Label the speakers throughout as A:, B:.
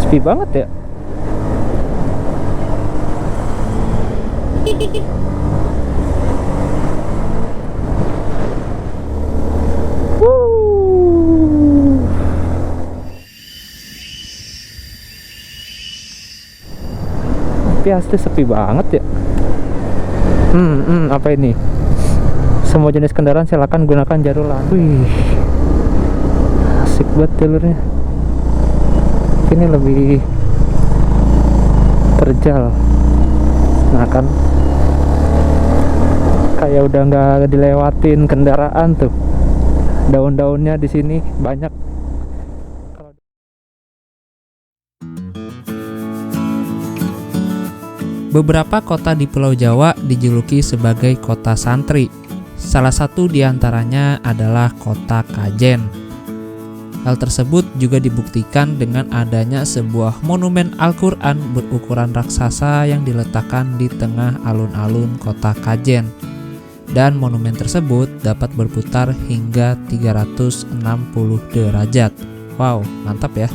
A: Sepi banget ya. Wuh. Tapi asli sepi banget ya. Apa ini? Semua jenis kendaraan silakan gunakan jalur lalu. Wih, asik banget jalurnya. Ini lebih terjal. Nah kan, kayak udah nggak dilewatin kendaraan tuh. Daun-daunnya di sini banyak.
B: Beberapa kota di Pulau Jawa dijuluki sebagai kota santri. Salah satu diantaranya adalah kota Kajen. Hal tersebut juga dibuktikan dengan adanya sebuah monumen Al-Quran berukuran raksasa yang diletakkan di tengah alun-alun kota Kajen. Dan monumen tersebut dapat berputar hingga 360 derajat. Wow, mantap ya.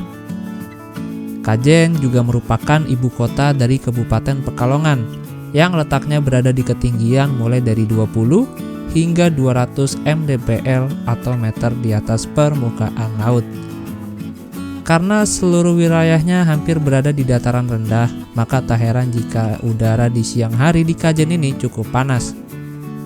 B: Kajen juga merupakan ibu kota dari Kabupaten Pekalongan yang letaknya berada di ketinggian mulai dari 20 hingga 200 mdpl atau meter di atas permukaan laut. Karena seluruh wilayahnya hampir berada di dataran rendah, maka tak heran jika udara di siang hari di Kajen ini cukup panas.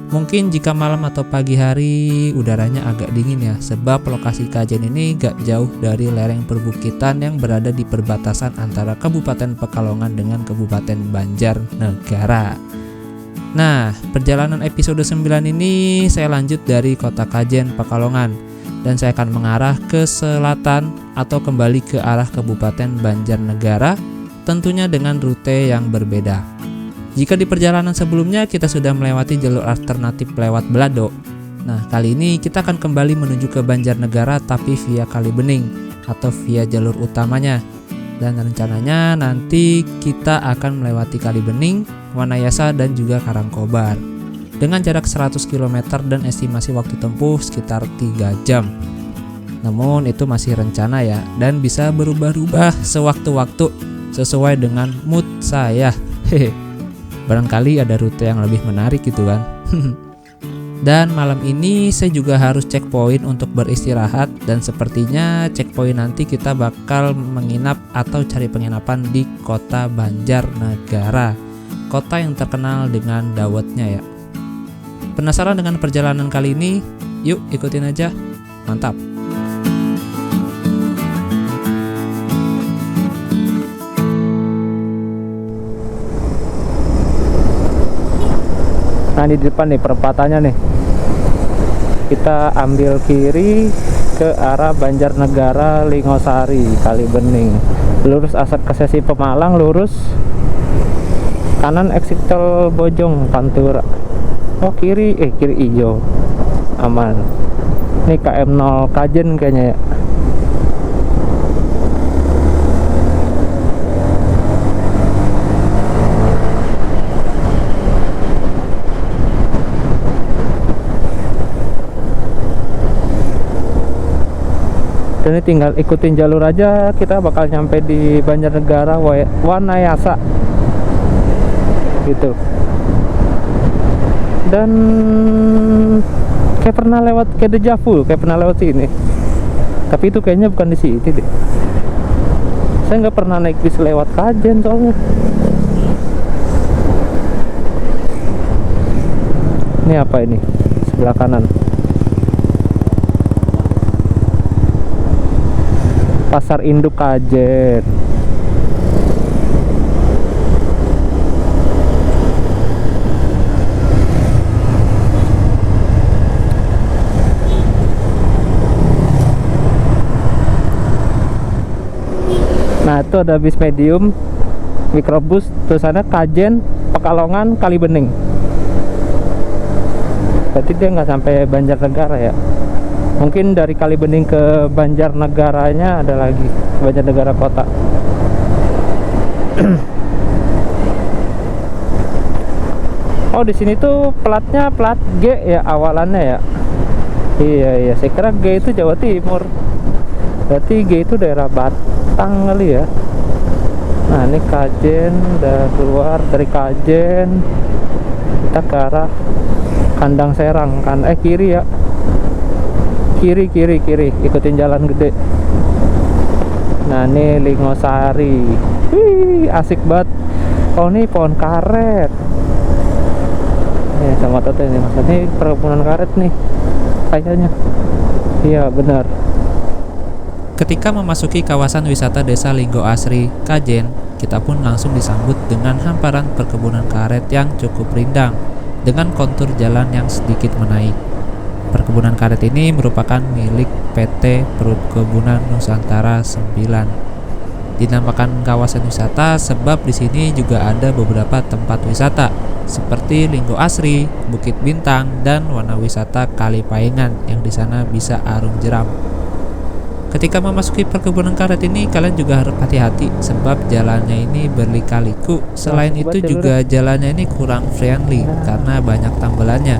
B: Mungkin jika malam atau pagi hari udaranya agak dingin ya, sebab lokasi Kajen ini gak jauh dari lereng perbukitan yang berada di perbatasan antara Kabupaten Pekalongan dengan Kabupaten Banjarnegara. Nah, perjalanan episode 9 ini saya lanjut dari kota Kajen, Pekalongan, dan saya akan mengarah ke selatan atau kembali ke arah Kabupaten Banjarnegara, tentunya dengan rute yang berbeda. Jika di perjalanan sebelumnya kita sudah melewati jalur alternatif lewat Belado, nah kali ini kita akan kembali menuju ke Banjarnegara tapi via Kalibening atau via jalur utamanya. Dan rencananya nanti kita akan melewati Kalibening, Wanayasa dan juga Karangkobar dengan jarak 100 km dan estimasi waktu tempuh sekitar 3 jam. Namun itu masih rencana ya, dan bisa berubah-ubah sewaktu-waktu sesuai dengan mood saya. Barangkali ada rute yang lebih menarik gitu kan. Dan malam ini saya juga harus checkpoint untuk beristirahat, dan sepertinya checkpoint nanti kita bakal menginap atau cari penginapan di kota Banjarnegara, kota yang terkenal dengan dawetnya ya. Penasaran dengan perjalanan kali ini? Yuk ikutin aja, mantap.
A: Nah di depan nih perempatannya nih, kita ambil kiri ke arah Banjarnegara, Lingosari, Kalibening, lurus asap ke Sesi Pemalang, lurus kanan exit tol Bojong Pantura. Oh kiri hijau, aman. Ini KM 0 Kajen kayaknya ya. Dan ini tinggal ikutin jalur aja, kita bakal nyampe di Banjarnegara Wanayasa gitu. Dan kayak pernah lewat, kayak dejavu, kayak pernah lewat sini. Tapi itu kayaknya bukan di sini deh. Saya nggak pernah naik bis lewat Kajen soalnya. Ini apa ini? Sebelah kanan. Pasar Induk Kajen. Nah itu ada bis medium, mikrobus, tulisannya Kajen, Pekalongan, Kalibening. Berarti dia nggak sampai Banjarnegara ya. Mungkin dari Kalibening ke Banjarnegaranya ada lagi, Banjarnegara kota. Oh di sini tuh platnya plat G ya awalannya ya. Iya, saya kira G itu Jawa Timur. Berarti G itu daerah Batang kali ya. Nah ini Kajen, udah keluar dari Kajen kita ke arah Kandang Serang kan, kiri ya, kiri ikutin jalan gede. Nah ini Lingosari, wih asik banget. Oh ini pohon karet nih sama Tete nih, mas ini perkebunan karet nih kayaknya. Iya benar.
B: Ketika memasuki kawasan wisata Desa Linggo Asri, Kajen, kita pun langsung disambut dengan hamparan perkebunan karet yang cukup rindang dengan kontur jalan yang sedikit menaik. Perkebunan karet ini merupakan milik PT Perkebunan Nusantara 9. Dinamakan kawasan wisata sebab di sini juga ada beberapa tempat wisata seperti Linggo Asri, Bukit Bintang, dan Wana Wisata Kalipayengan yang di sana bisa arung jeram. Ketika memasuki perkebunan karet ini, kalian juga harus hati-hati sebab jalannya ini berlika-liku. Selain itu juga jalannya ini kurang friendly karena banyak tambelannya.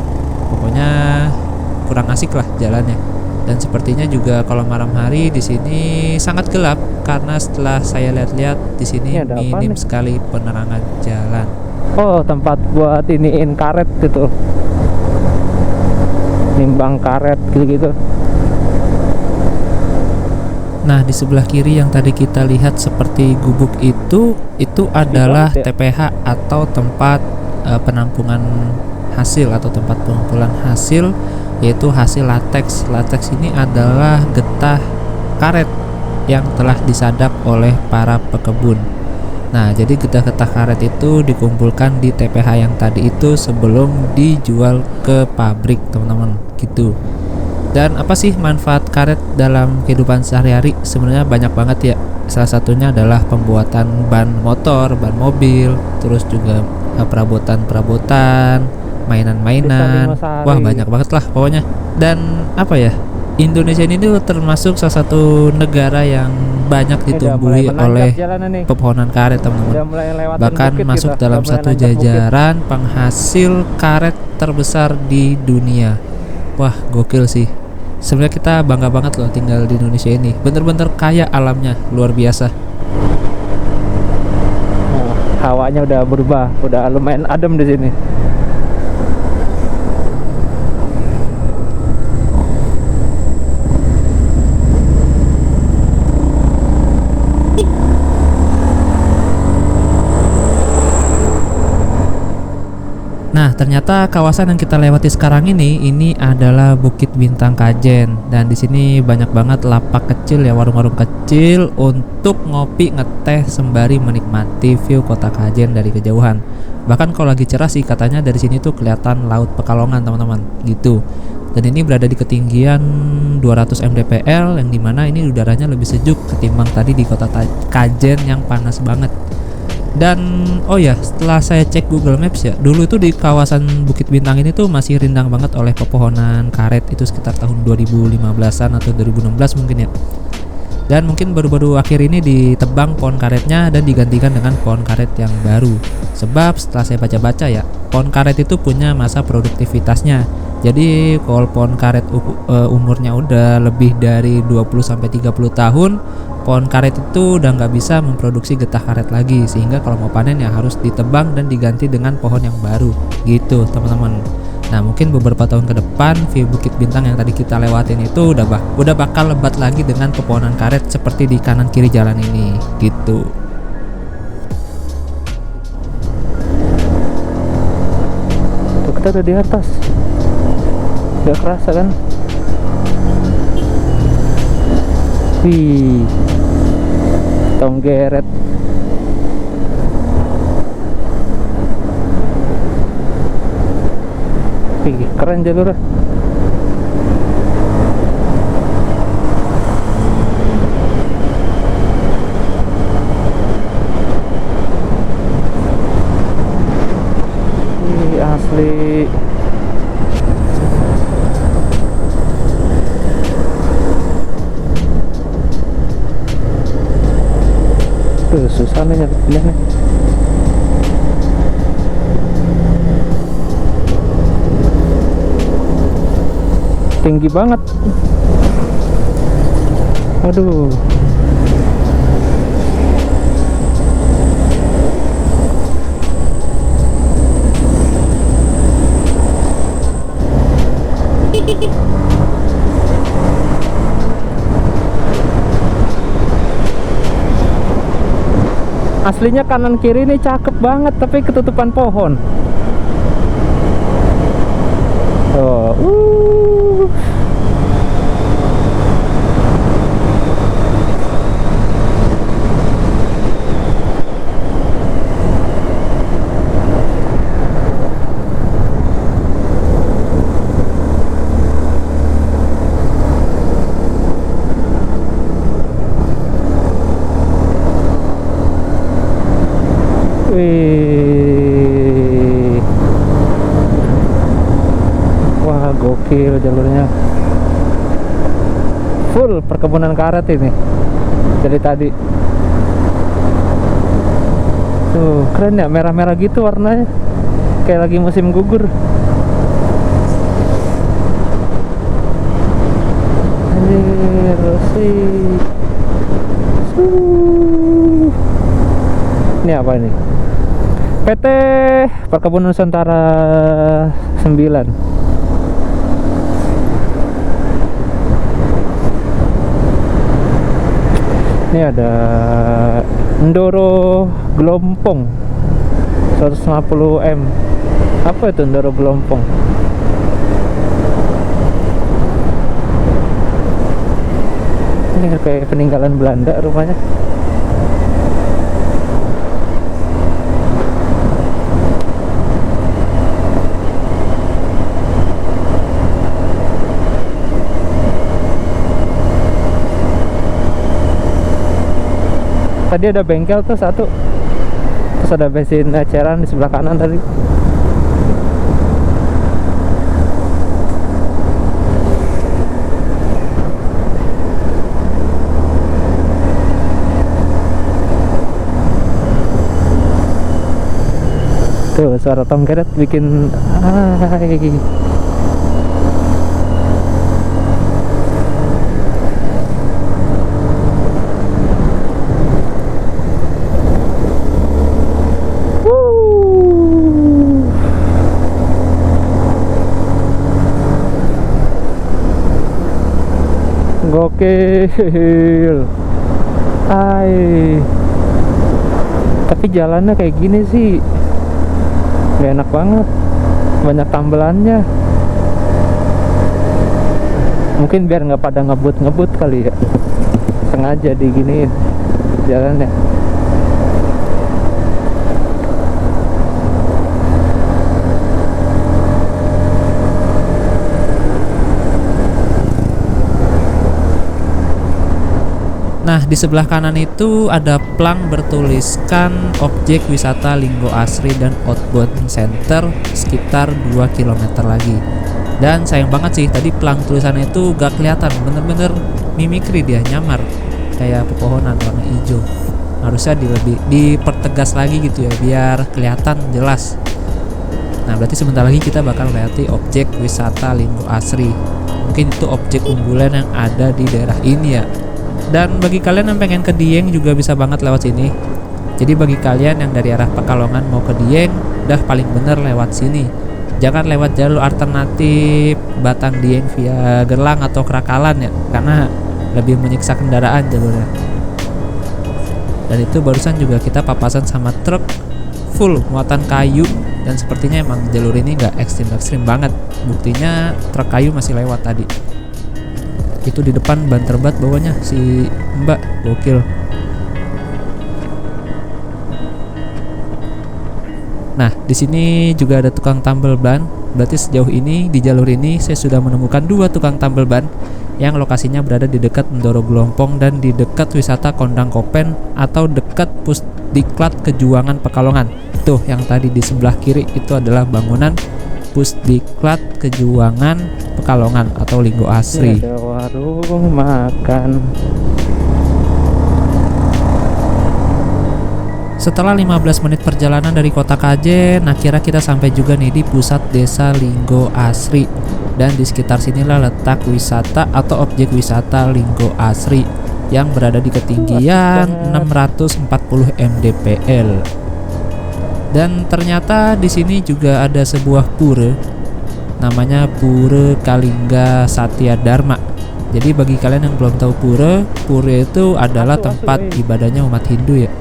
B: Pokoknya kurang asik lah jalannya. Dan sepertinya juga kalau malam hari di sini sangat gelap karena setelah saya lihat-lihat di sini minim sekali penerangan jalan.
A: Oh, tempat buat iniin karet gitu. Nimbang karet gitu-gitu. Nah,
B: di sebelah kiri yang tadi kita lihat seperti gubuk itu adalah TPH atau tempat penampungan hasil atau tempat pengumpulan hasil, yaitu hasil lateks. Lateks ini adalah getah karet yang telah disadap oleh para pekebun. Nah, jadi getah-getah karet itu dikumpulkan di TPH yang tadi itu sebelum dijual ke pabrik, teman-teman, gitu. Dan apa sih manfaat karet dalam kehidupan sehari-hari? Sebenarnya banyak banget ya. Salah satunya adalah pembuatan ban motor, ban mobil, terus juga perabotan-perabotan, mainan-mainan. Wah, banyak banget lah pokoknya. Dan apa ya? Indonesia ini tuh termasuk salah satu negara yang banyak ditumbuhi oleh pepohonan karet, teman-teman. Bahkan masuk dalam satu jajaran penghasil karet terbesar di dunia. Wah, gokil sih. Sebenarnya kita bangga banget loh tinggal di Indonesia ini. Bener-bener kaya alamnya, luar biasa.
A: Hawanya udah berubah, udah lumayan adem di sini.
B: Nah, ternyata kawasan yang kita lewati sekarang ini adalah Bukit Bintang Kajen, dan di sini banyak banget lapak kecil ya, warung-warung kecil untuk ngopi, ngeteh sembari menikmati view kota Kajen dari kejauhan. Bahkan kalau lagi cerah sih katanya dari sini tuh kelihatan Laut Pekalongan, teman-teman, gitu. Dan ini berada di ketinggian 200 mdpl yang dimana ini udaranya lebih sejuk ketimbang tadi di kota Kajen yang panas banget. Dan oh ya, setelah saya cek Google Maps ya, dulu itu di kawasan Bukit Bintang ini tuh masih rindang banget oleh pepohonan karet, itu sekitar tahun 2015-an atau 2016 mungkin ya. Dan mungkin baru-baru akhir ini ditebang pohon karetnya dan digantikan dengan pohon karet yang baru. Sebab setelah saya baca-baca ya, pohon karet itu punya masa produktivitasnya. Jadi kalau pohon karet umurnya udah lebih dari 20-30 tahun, pohon karet itu udah nggak bisa memproduksi getah karet lagi, sehingga kalau mau panen ya harus ditebang dan diganti dengan pohon yang baru gitu, teman-teman. Nah, mungkin beberapa tahun ke depan view Bukit Bintang yang tadi kita lewatin itu udah bakal lebat lagi dengan pepohonan karet seperti di kanan kiri jalan ini gitu.
A: Tuh, kita udah di atas. Gak kerasa kan? Wih, Tom Geret. Wih, keren jalurnya. Wih, asli. Susah nih nyetupnya nih. Tinggi banget. Aduh. Aslinya kanan kiri ini cakep banget, tapi ketutupan pohon. Oh, wih, wah gokil jalurnya. Full perkebunan karet ini dari tadi. Tuh keren ya, merah-merah gitu warnanya, kayak lagi musim gugur. Anjir sih. Ini apa ini? PT Perkebunan Nusantara 9. Ini ada Ndoro Gelompong 150M. Apa itu Ndoro Gelompong? Ini kayak peninggalan Belanda rumahnya. Tadi ada bengkel tuh satu, terus ada bensin eceran di sebelah kanan tadi. Tuh suara Tom Keret bikin hai. Gokil. Hai. Tapi jalannya kayak gini sih gak enak banget, banyak tambelannya. Mungkin biar nggak pada ngebut kali ya, sengaja diginiin jalannya.
B: Nah, di sebelah kanan itu ada plang bertuliskan objek wisata Linggo Asri dan outbound center sekitar 2 km lagi. Dan sayang banget sih, tadi plang tulisannya itu gak kelihatan, bener-bener mimikri dia, nyamar kayak pepohonan warna hijau. Harusnya dipertegas lagi gitu ya, biar kelihatan jelas. Nah, berarti sebentar lagi kita bakal melewati objek wisata Linggo Asri. Mungkin itu objek unggulan yang ada di daerah ini ya. Dan bagi kalian yang pengen ke Dieng juga bisa banget lewat sini. Jadi bagi kalian yang dari arah Pekalongan mau ke Dieng, udah paling bener lewat sini. Jangan lewat jalur alternatif Batang Dieng via Gerlang atau Kerakalan ya, karena lebih menyiksa kendaraan jalurnya. Dan itu barusan juga kita papasan sama truk full muatan kayu, dan sepertinya emang jalur ini nggak ekstrim banget. Buktinya truk kayu masih lewat tadi. Itu di depan ban terbat bawahnya si Mbak, gokil. Nah, di sini juga ada tukang tambal ban. Berarti sejauh ini di jalur ini saya sudah menemukan 2 tukang tambal ban yang lokasinya berada di dekat Ndoro Gelompong dan di dekat wisata Kondang Kopen atau dekat Pusdiklat Kejuangan Pekalongan. Tuh, yang tadi di sebelah kiri itu adalah bangunan Pusdiklat Kejuangan Pekalongan atau Linggo Asri.
A: Ada warung makan.
B: Setelah 15 menit perjalanan dari kota Kajen, akhirnya kita sampai juga nih di pusat desa Linggo Asri. Dan di sekitar sinilah letak wisata atau objek wisata Linggo Asri yang berada di ketinggian 640 mdpl. Dan ternyata di sini juga ada sebuah pura, namanya Pura Kalingga Satya Dharma. Jadi bagi kalian yang belum tahu pura itu adalah tempat ibadahnya umat Hindu ya.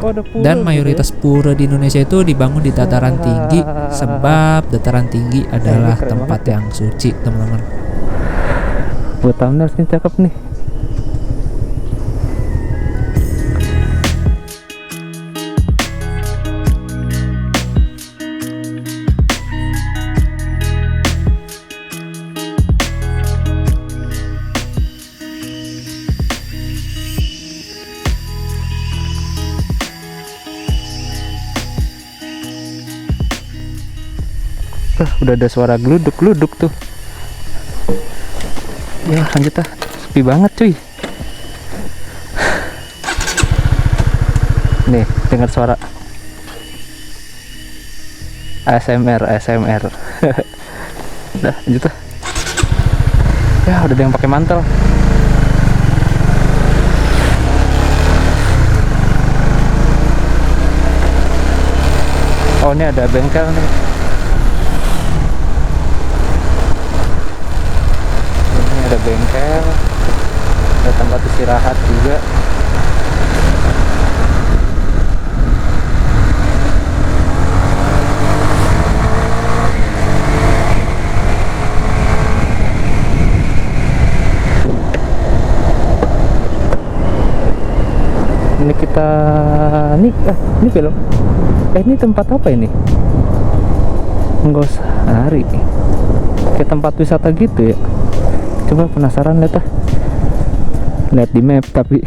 A: Oh, ada pura
B: Dan
A: gitu
B: mayoritas pura di Indonesia itu dibangun di dataran tinggi, sebab dataran tinggi adalah
A: keren
B: tempat
A: banget ya.
B: yang suci, teman-teman.
A: Buat thumbnail sini cakep nih. Udah ada suara geluduk-geluduk tuh. Ya lanjut ah, sepi banget cuy. Nih dengar suara ASMR. Udah lanjut ah. Ya udah ada yang pakai mantel. Oh ini ada bengkel nih. Ada bengkel, ada tempat istirahat juga. Ini kita ini belok. Ini tempat apa ini? Nggosari. Kayak tempat wisata gitu ya. Coba penasaran lihat ah. Lihat di map tapi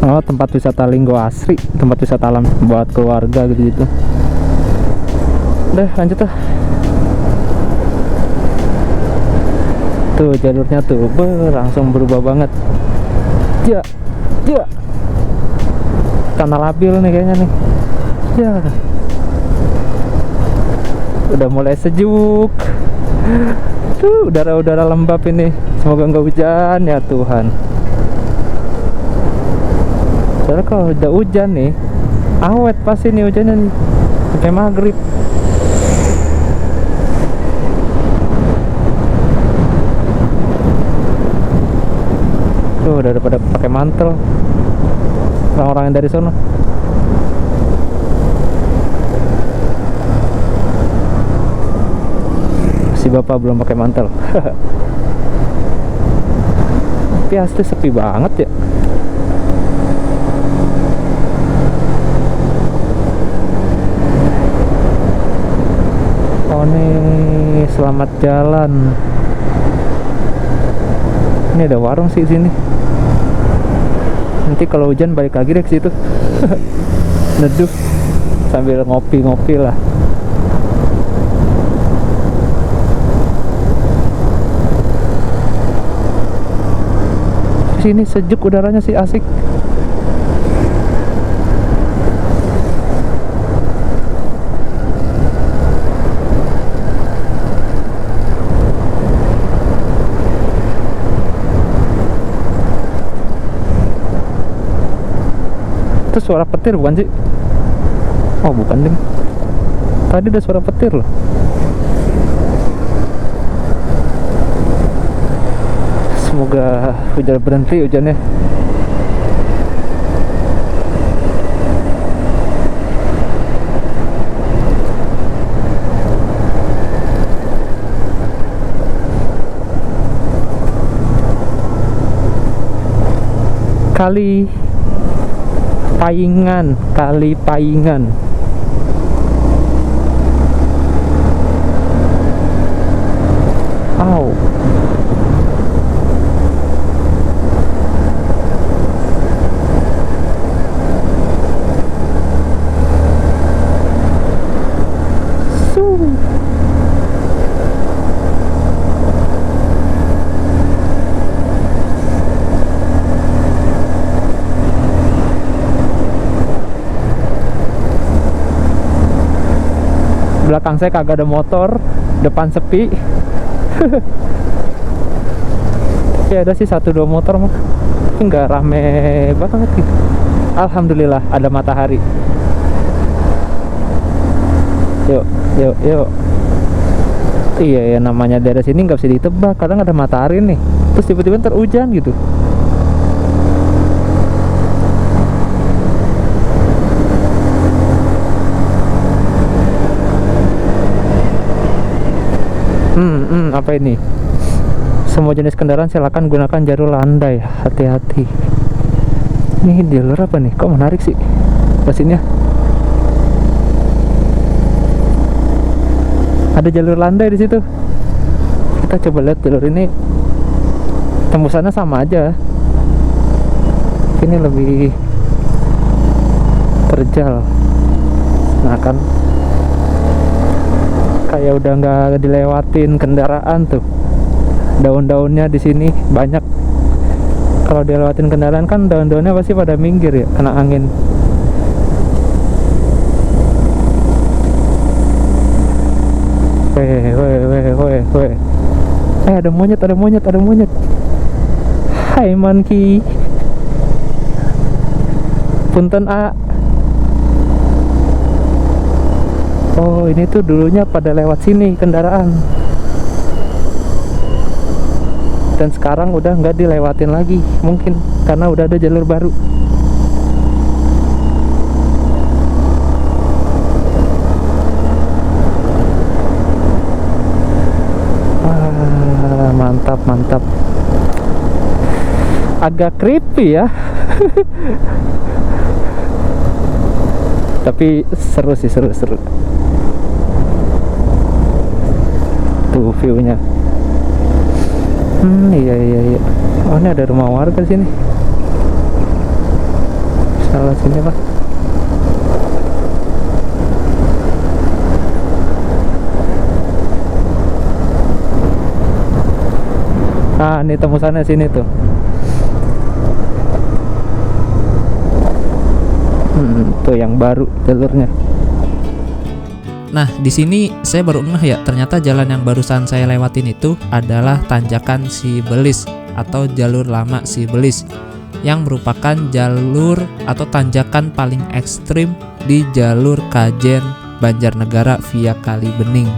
A: oh tempat wisata Linggo Asri, tempat wisata alam buat keluarga gitu. Udah lanjut ah. Tuh jalurnya tuh langsung berubah banget. Ya tanah labil nih kayaknya nih. Ya udah mulai sejuk tuh, udara-udara lembab ini. Semoga nggak hujan ya Tuhan. Soalnya kalau udah hujan nih awet pasti nih hujannya nih sampai maghrib. Tuh udah pada pakai mantel orang-orang yang dari sono. Si bapak belum pakai mantel. Tapi asli sepi banget ya. Oh nih selamat jalan. Ini ada warung sih di sini. Nanti kalau hujan balik lagi deh ke situ. Neduh sambil ngopi-ngopi lah. Sini sejuk udaranya sih, asik. Itu suara petir bukan sih? Oh bukan ding. Tadi ada suara petir loh. Semoga hujan berhenti hujannya. Kali Paingan. Au. Belakang saya kagak ada motor, depan sepi. Ya ada sih 1-2 motor mah, tapi nggak rame banget gitu. Alhamdulillah ada matahari. Yuk. Iya ya, namanya daerah sini nggak bisa ditebak. Kadang ada matahari nih, terus tiba-tiba ntar hujan gitu. Apa ini? Semua jenis kendaraan silakan gunakan jalur landai. Hati-hati. Ini jalur apa nih? Kok menarik sih mesinnya? Ada jalur landai di situ. Kita coba lihat jalur ini. Tembusannya sama aja. Ini lebih terjal. Nah kan, kayak udah nggak dilewatin kendaraan tuh. Daun-daunnya di sini banyak. Kalau dilewatin kendaraan kan daun-daunnya pasti pada minggir ya, kena angin. Weh. Ada monyet. Hai monkey. Punten A. Oh, ini tuh dulunya pada lewat sini kendaraan. Dan sekarang udah nggak dilewatin lagi, mungkin karena udah ada jalur baru. Mantap. Agak creepy ya. Tapi seru sih, seru. Tuh view-nya. Iya. Oh, ini ada rumah warga di sini. Salah sini lah. Ah, ini tembusannya sini tuh. Tuh yang baru jalurnya.
B: Nah, di sini saya baru ngeh ya, ternyata jalan yang barusan saya lewatin itu adalah tanjakan Sibelis atau jalur lama Sibelis, yang merupakan jalur atau tanjakan paling ekstrim di jalur Kajen Banjarnegara via Kalibening.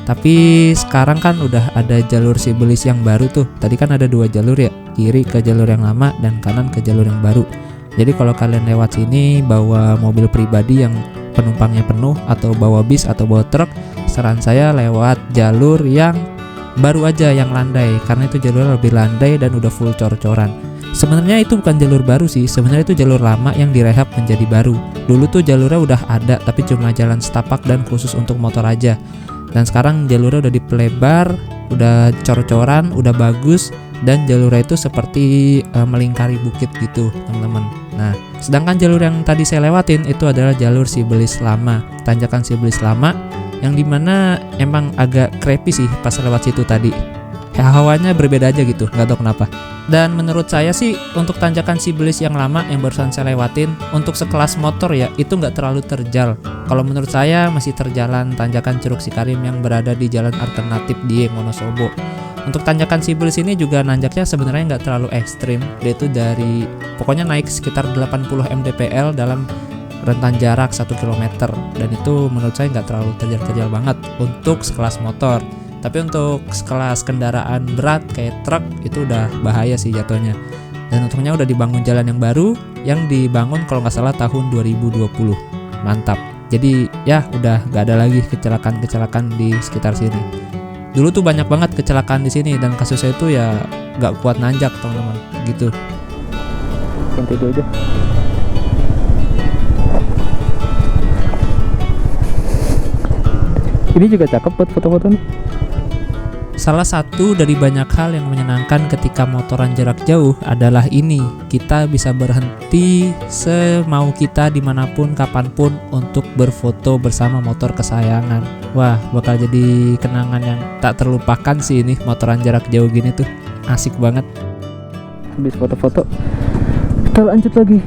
B: Tapi sekarang kan udah ada jalur Sibelis yang baru tuh. Tadi kan ada 2 jalur ya, kiri ke jalur yang lama dan kanan ke jalur yang baru. Jadi kalau kalian lewat sini bawa mobil pribadi yang penumpangnya penuh, atau bawa bis atau bawa truk, saran saya lewat jalur yang baru aja, yang landai, karena itu jalur lebih landai dan udah full cor-coran. Sebenarnya itu bukan jalur baru sih, sebenarnya itu jalur lama yang direhab menjadi baru. Dulu tuh jalurnya udah ada tapi cuma jalan setapak dan khusus untuk motor aja. Dan sekarang jalurnya udah dipelebar, udah cor-coran, udah bagus, dan jalurnya itu seperti melingkari bukit gitu, teman-teman. Nah, sedangkan jalur yang tadi saya lewatin itu adalah jalur Sibelis lama, tanjakan Sibelis lama, yang dimana emang agak creepy sih pas lewat situ tadi. Hawanya berbeda aja gitu, nggak tahu kenapa. Dan menurut saya sih untuk tanjakan Sibelis yang lama yang barusan saya lewatin, untuk sekelas motor ya itu nggak terlalu terjal. Kalau menurut saya masih terjalan tanjakan Curug Cikarim yang berada di jalan alternatif di Wonosobo. Untuk tanjakan Sibelis ini juga nanjaknya sebenarnya nggak terlalu ekstrim. Dia itu dari pokoknya naik sekitar 80 mdpl dalam rentan jarak 1 km, dan itu menurut saya nggak terlalu terjal-terjal banget untuk sekelas motor. Tapi untuk sekelas kendaraan berat kayak truk itu udah bahaya sih jatuhnya. Dan untungnya udah dibangun jalan yang baru, yang dibangun kalau nggak salah tahun 2020. Mantap. Jadi ya udah nggak ada lagi kecelakaan-kecelakaan di sekitar sini. Dulu tuh banyak banget kecelakaan di sini dan kasusnya itu ya nggak kuat nanjak, teman-teman. Gitu.
A: Ganti dulu aja. Ini juga cakep buat foto-foto nih.
B: Salah satu dari banyak hal yang menyenangkan ketika motoran jarak jauh adalah ini. Kita bisa berhenti semau kita dimanapun, kapanpun untuk berfoto bersama motor kesayangan. Wah, bakal jadi kenangan yang tak terlupakan sih ini motoran jarak jauh gini tuh. Asik banget.
A: Habis foto-foto, kita lanjut lagi.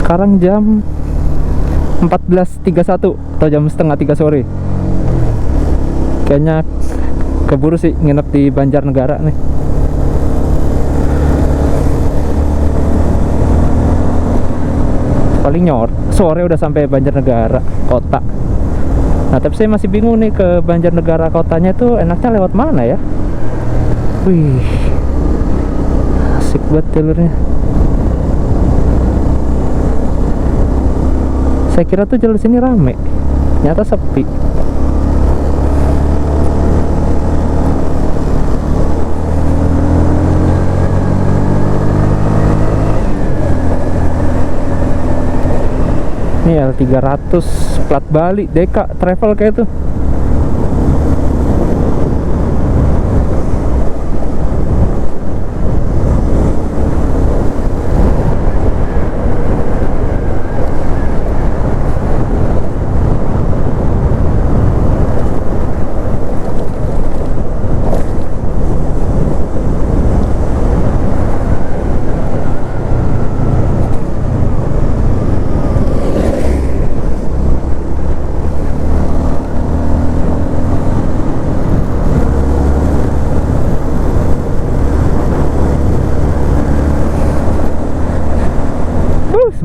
A: Sekarang jam 14.31 atau jam setengah 3 sore. Kayaknya keburu sih nginep di Banjarnegara nih. Paling sore udah sampai Banjarnegara kota. Nah, tapi saya masih bingung nih ke Banjarnegara kotanya itu enaknya lewat mana ya? Wih, asik banget jalurnya. Saya kira tuh jalur sini rame, ternyata sepi. Ini L300 plat Bali, Deka Travel kayak tuh.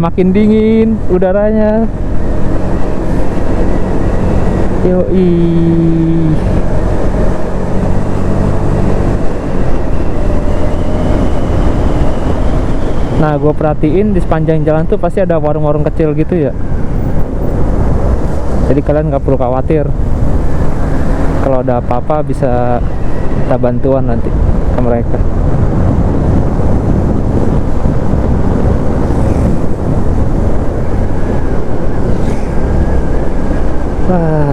A: Semakin dingin udaranya. Yoi. Nah, gue perhatiin di sepanjang jalan tuh pasti ada warung-warung kecil gitu ya. Jadi kalian nggak perlu khawatir. Kalau ada apa-apa bisa minta bantuan nanti ke mereka. Wah.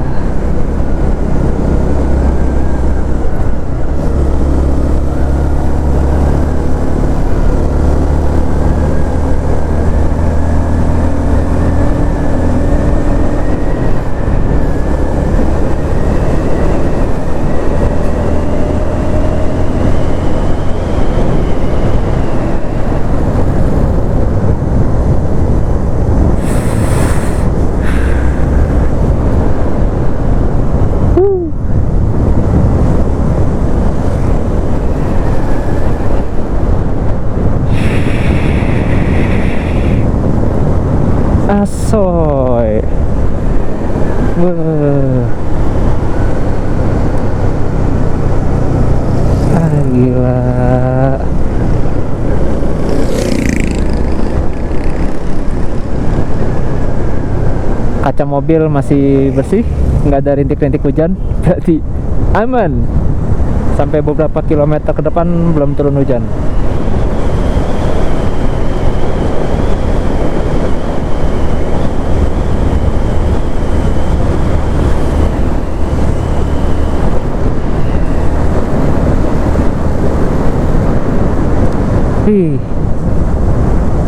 A: Asoy. Wah. Gila. Kaca mobil masih bersih, nggak ada rintik-rintik hujan, berarti aman. Sampai beberapa kilometer ke depan belum turun hujan.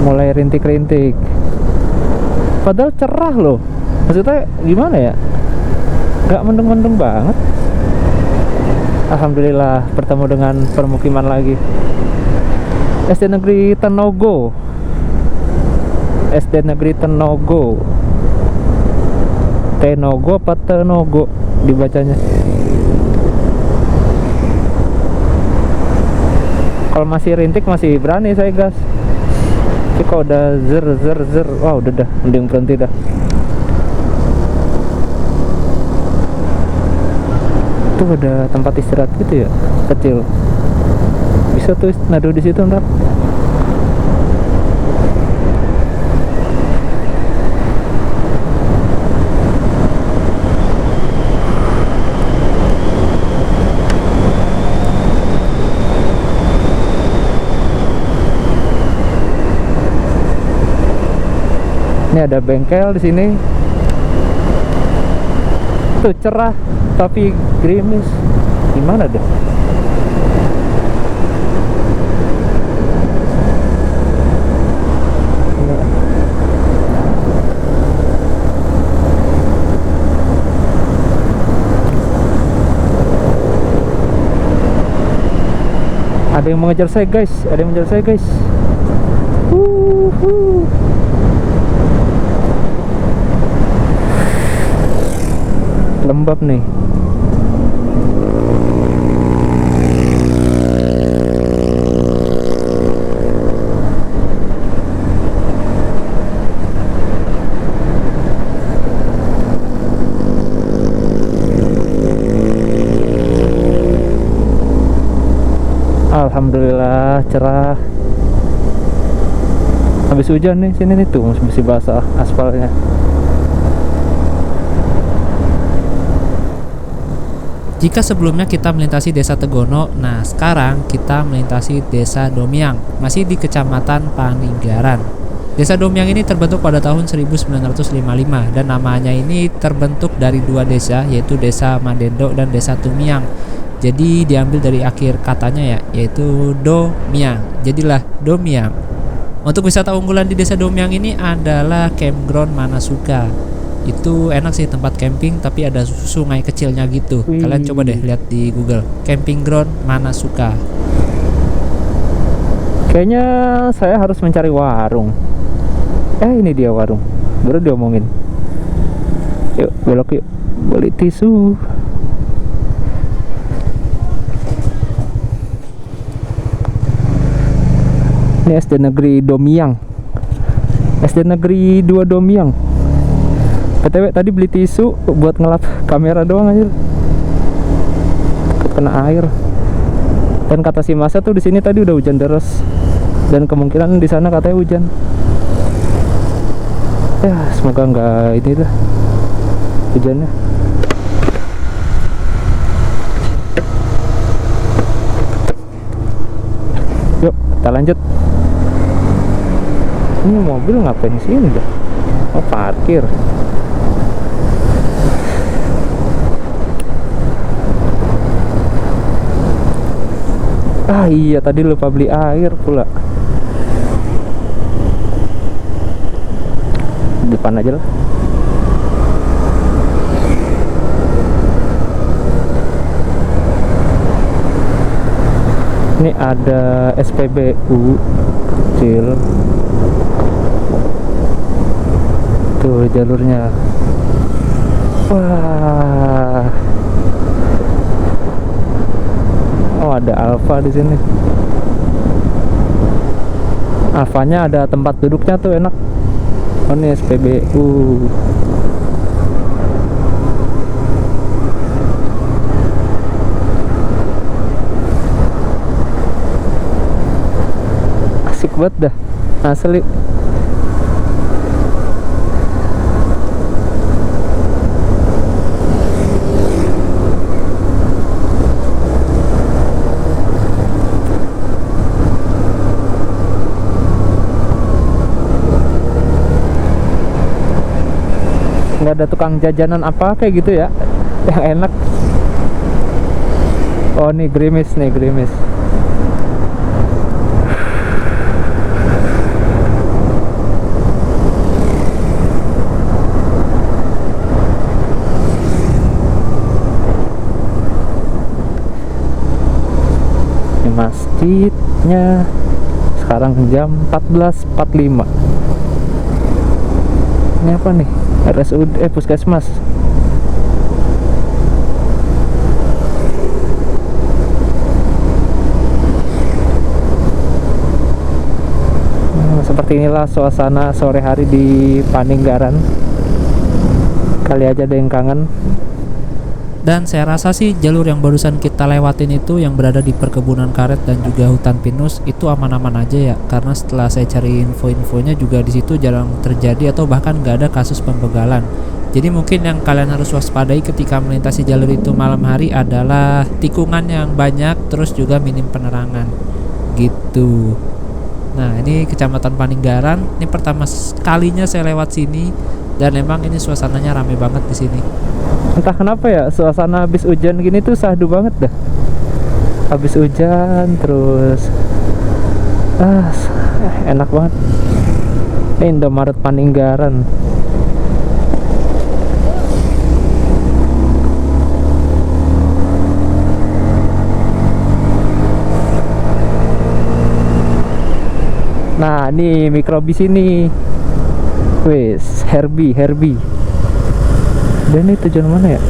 A: Mulai rintik-rintik, padahal cerah loh. Maksudnya gimana ya, gak mendung-mendung banget. Alhamdulillah bertemu dengan permukiman lagi. SD Negeri Tenogo, SD Negeri Tenogo, Tenogo apa Tenogo dibacanya. Kalau masih rintik masih berani saya gas. Tapi kalau udah zer, wah udah dah, mending berhenti dah. Tuh ada tempat istirahat gitu ya, kecil. Bisa tuh nado di situ ntar. Ini ada bengkel di sini. Tuh cerah tapi gerimis. Gimana deh? Ada yang mengejar saya guys, ada yang mengejar saya guys. Lembab nih. Alhamdulillah cerah. Habis hujan nih sini nih tuh masih basah aspalnya.
B: Jika sebelumnya kita melintasi Desa Tegono, nah sekarang kita melintasi Desa Domiang, masih di Kecamatan Paninggaran. Desa Domiang ini terbentuk pada tahun 1955 dan namanya ini terbentuk dari dua desa, yaitu Desa Madendo dan Desa Tumiang. Jadi diambil dari akhir katanya ya, yaitu Domiang. Jadilah Domiang. Untuk wisata unggulan di Desa Domiang ini adalah Campground Manasuka. Itu enak sih tempat camping, tapi ada sungai kecilnya gitu.
A: Wih.
B: Kalian coba deh lihat di Google, Camping Ground Manasuka.
A: Kayaknya saya harus mencari warung. Ini dia warung. Baru diomongin. Yuk, belok yuk. Beli tisu. Ini SD Negeri Domiang. SD Negeri 2 Domiang. PTW tadi beli tisu buat ngelap kamera doang aja. Takut kena air. Dan kata si Masa tuh di sini tadi udah hujan deras. Dan kemungkinan di sana katanya hujan. Ya, semoga nggak ini lah hujannya. Yuk, kita lanjut. Ini mobil ngapain di sini dah? Oh, parkir. Iya, tadi lupa beli air pula. Depan aja lah. Ini ada SPBU kecil. Tuh jalurnya. Wah. Oh, ada Alfa di sini. Alfanya ada tempat duduknya tuh, enak. Oh, ini SPBU. Asik banget dah, asli. Nggak ada tukang jajanan apa kayak gitu ya yang enak. Oh, nih gerimis nih, gerimis. Ini masjidnya. Sekarang jam 14.45. Ini apa nih? RSUD, puskesmas. Seperti inilah suasana sore hari di Paninggaran. Kali aja ada yang kangen.
B: Dan saya rasa sih jalur yang barusan kita lewatin itu yang berada di perkebunan karet dan juga hutan pinus itu aman-aman aja ya, karena setelah saya cari info-infonya juga di situ jarang terjadi atau bahkan nggak ada kasus pembegalan. Jadi mungkin yang kalian harus waspadai ketika melintasi jalur itu malam hari adalah tikungan yang banyak, terus juga minim penerangan gitu. Nah, ini Kecamatan Paninggaran. Ini pertama kalinya saya lewat sini dan memang ini suasananya rame banget di sini.
A: Entah kenapa ya, suasana habis hujan gini tuh sahdu banget dah. Habis hujan terus enak banget. Ini Indomaret Paninggaran. Nah, ini mikrobis ini. Wes, Herbie. Dan ini tujuan mana ya?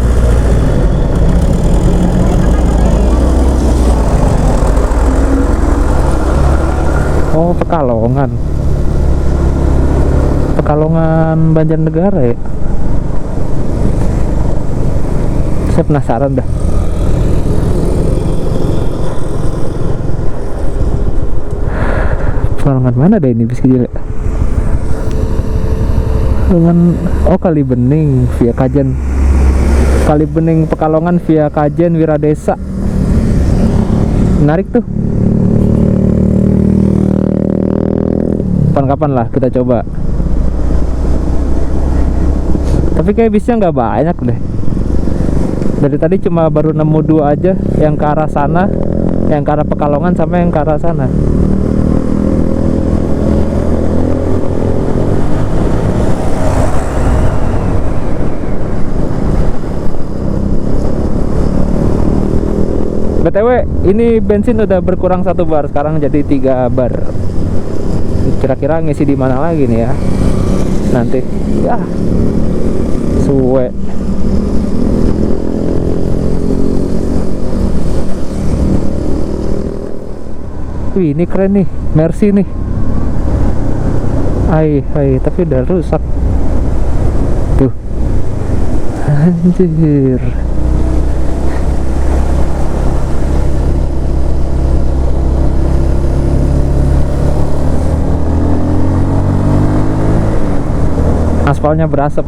A: Oh, Pekalongan. Pekalongan Banjarnegara ya. Saya penasaran dah. Pekalongan mana deh ini bis kecil ya? Dengan Kali Bening via Kajen Kalibening Pekalongan via Kajen Wiradesa. Menarik tuh. Kapan-kapan lah kita coba. Tapi kayak bisnya nggak banyak deh. Dari tadi cuma baru nemu 2 aja, yang ke arah sana, yang ke arah Pekalongan sama yang ke arah sana. BTW, ini bensin udah berkurang 1 bar, sekarang jadi 3 bar. Kira-kira ngisi di mana lagi nih ya? Nanti, ya, suwe. Wih, ini keren nih, Mercy nih. Hai, tapi udah rusak. Tuh, anjir. Aspalnya berasap.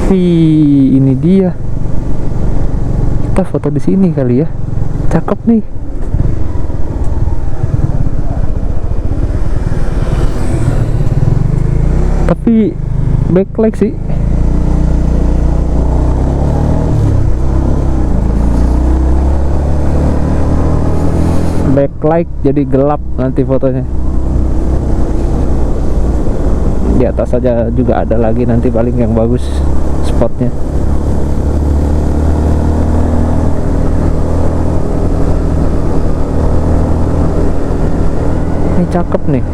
A: Wih, ini dia. Kita foto di sini kali ya. Cakep nih. Tapi backlight sih. Backlight jadi gelap nanti fotonya. Di atas saja juga ada lagi nanti paling yang bagus spotnya. Ini cakep nih.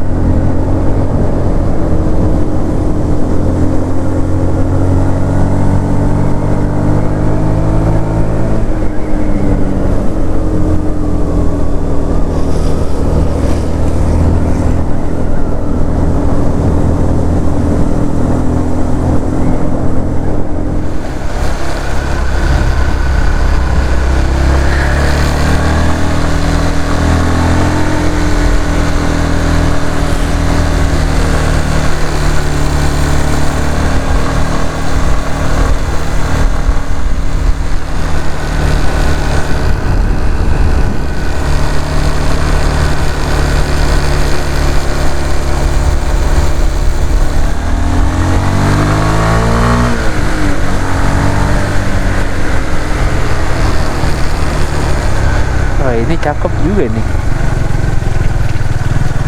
A: Ini cakep juga nih.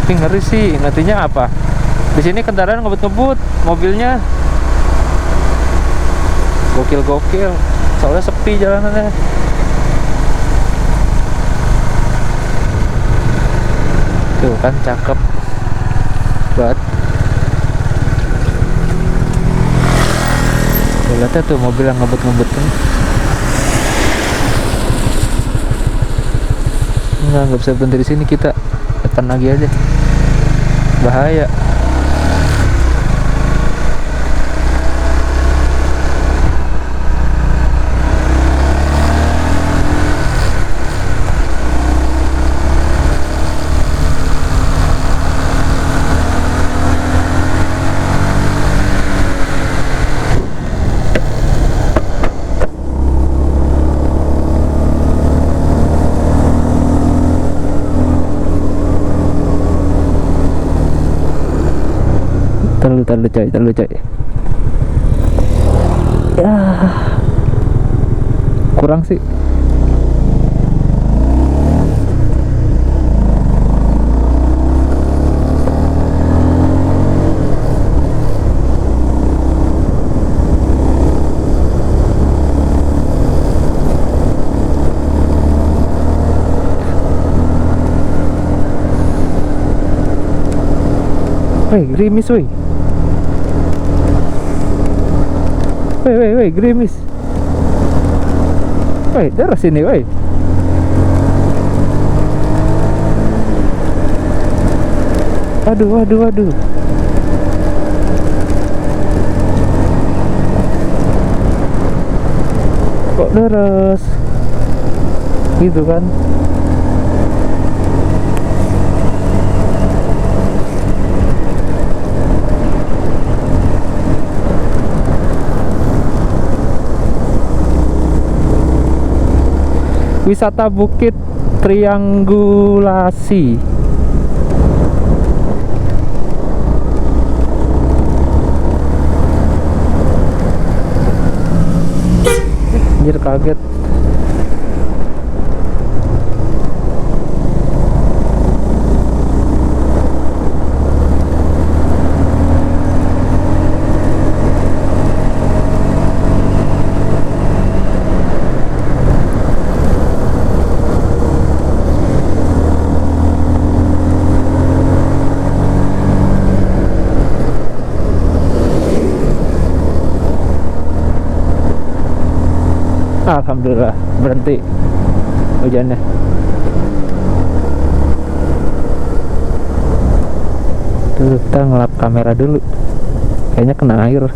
A: Tapi ngeri sih, nantinya apa? Di sini kendaraan ngebut-ngebut, mobilnya gokil-gokil. Soalnya sepi jalanannya. Tuh kan cakep banget. Lihatnya tuh mobil yang ngebut-ngebut kan. Nggak bisa berhenti di sini, kita depan lagi aja. Bahaya. Terlalu coy. Ya, kurang sih. Woi, gerimis woi. Woi, gerimis. Woi, darah sini woi. Waduh. kok deres gitu kan. Wisata Bukit Triangulasi. Anjir, kaget. Alhamdulillah berhenti hujannya. Tuh, kita ngelap kamera dulu, kayaknya kena air.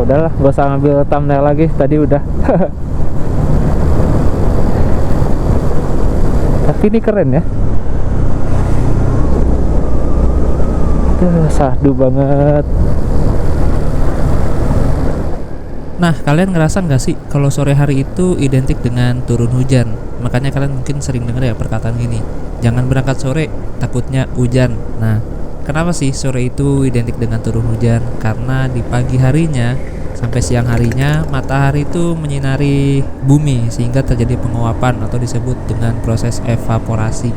A: Udahlah, gak usah ngambil thumbnail lagi, tadi udah. Tapi ini keren ya. Sahdu banget.
B: Nah, kalian ngerasa nggak sih kalau sore hari itu identik dengan turun hujan? Makanya kalian mungkin sering dengar ya perkataan gini, jangan berangkat sore, takutnya hujan. Nah, kenapa sih sore itu identik dengan turun hujan? Karena di pagi harinya sampai siang harinya matahari itu menyinari bumi sehingga terjadi penguapan atau disebut dengan proses evaporasi.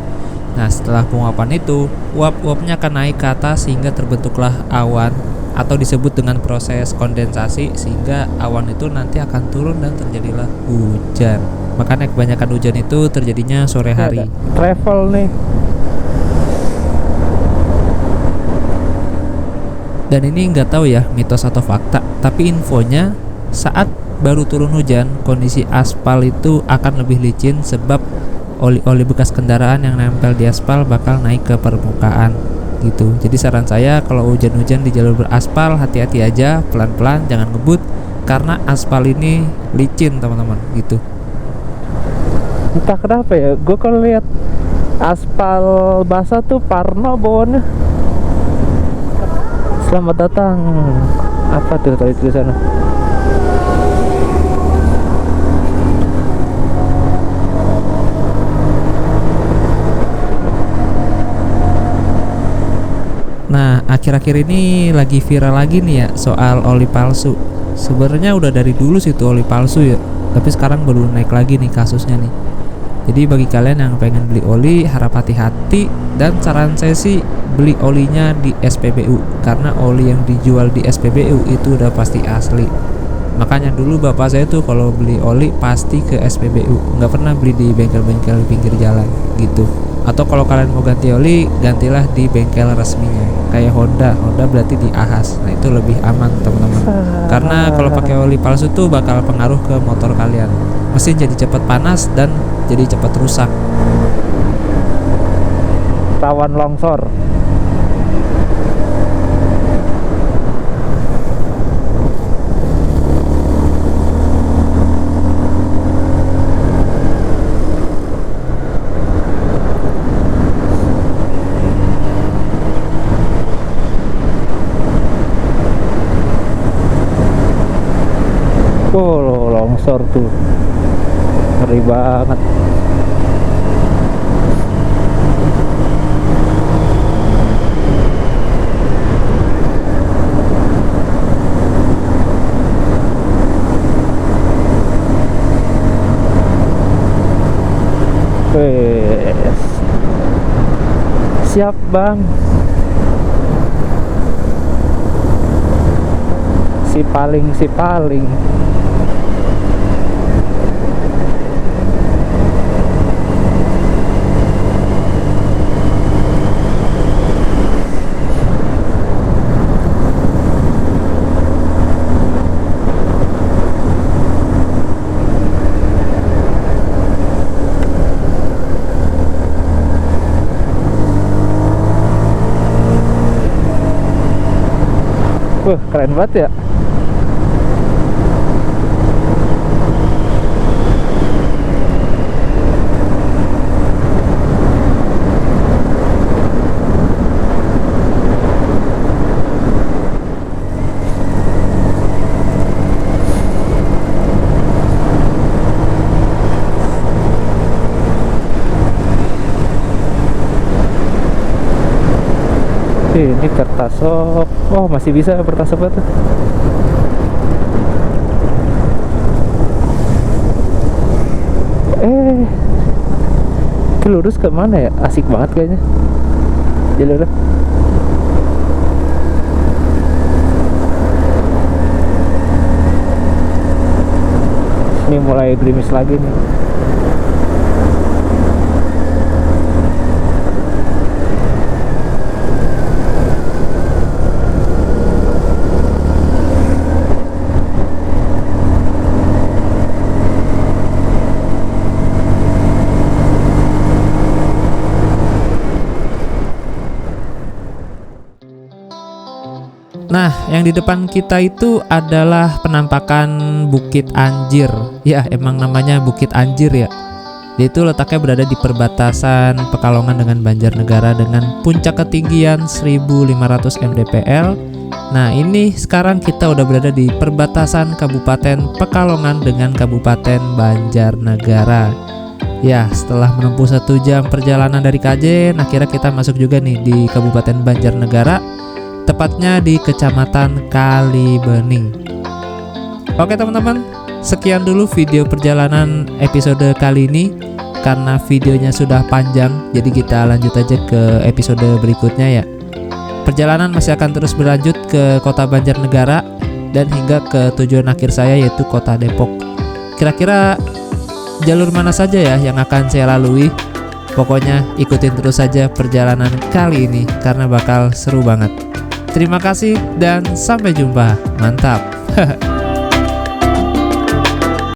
B: Nah, setelah penguapan itu, uap-uapnya akan naik ke atas sehingga terbentuklah awan atau disebut dengan proses kondensasi, sehingga awan itu nanti akan turun dan terjadilah hujan. Makanya kebanyakan hujan itu terjadinya sore hari.
A: Travel nih.
B: Dan ini nggak tahu ya mitos atau fakta, tapi infonya saat baru turun hujan kondisi aspal itu akan lebih licin sebab oli-oli bekas kendaraan yang nempel di aspal bakal naik ke permukaan gitu. Jadi saran saya kalau hujan-hujan di jalur beraspal hati-hati aja, pelan-pelan, jangan ngebut karena aspal ini licin teman-teman gitu.
A: Entah kenapa ya, gue kalau lihat aspal basah tuh parno bawahnya. Selamat datang. Apa tuh tadi tulisannya?
B: Nah, akhir-akhir ini lagi viral lagi nih ya soal oli palsu. Sebenarnya udah dari dulu sih tuh oli palsu ya, tapi sekarang baru naik lagi nih kasusnya nih. Jadi bagi kalian yang pengen beli oli harap hati-hati, dan saran saya sih beli olinya di SPBU karena oli yang dijual di SPBU itu udah pasti asli. Makanya dulu bapak saya tuh kalau beli oli pasti ke SPBU, nggak pernah beli di bengkel-bengkel pinggir jalan gitu. Atau kalau kalian mau ganti oli, gantilah di bengkel resminya. Kayak Honda berarti di Ahas. Nah, itu lebih aman, teman-teman. Karena kalau pakai oli palsu tuh bakal pengaruh ke motor kalian. Mesin jadi cepat panas dan jadi cepat rusak.
A: Rawan longsor. Oh, longsor tuh ngeri banget. Siap bang. Si paling. Wah, keren banget ya. Ini Kertasop. Oh, masih bisa Kertasop tuh. Itu lurus ke mana ya? Asik banget kayaknya. Jalurnya. Ini mulai gerimis lagi nih.
B: Nah, yang di depan kita itu adalah penampakan Bukit Anjir. Ya, emang namanya Bukit Anjir ya. Dia itu letaknya berada di perbatasan Pekalongan dengan Banjarnegara dengan puncak ketinggian 1500 mdpl. Nah, ini sekarang kita udah berada di perbatasan Kabupaten Pekalongan dengan Kabupaten Banjarnegara. Ya, setelah menempuh 1 jam perjalanan dari Kajen, akhirnya kita masuk juga nih di Kabupaten Banjarnegara, tepatnya di Kecamatan Kalibening. Oke teman-teman, sekian dulu video perjalanan episode kali ini. Karena videonya sudah panjang, jadi kita lanjut aja ke episode berikutnya ya. Perjalanan masih akan terus berlanjut ke kota Banjarnegara dan hingga ke tujuan akhir saya yaitu kota Depok. Kira-kira jalur mana saja ya yang akan saya lalui? Pokoknya ikutin terus saja perjalanan kali ini karena bakal seru banget. Terima kasih dan sampai jumpa. Mantap.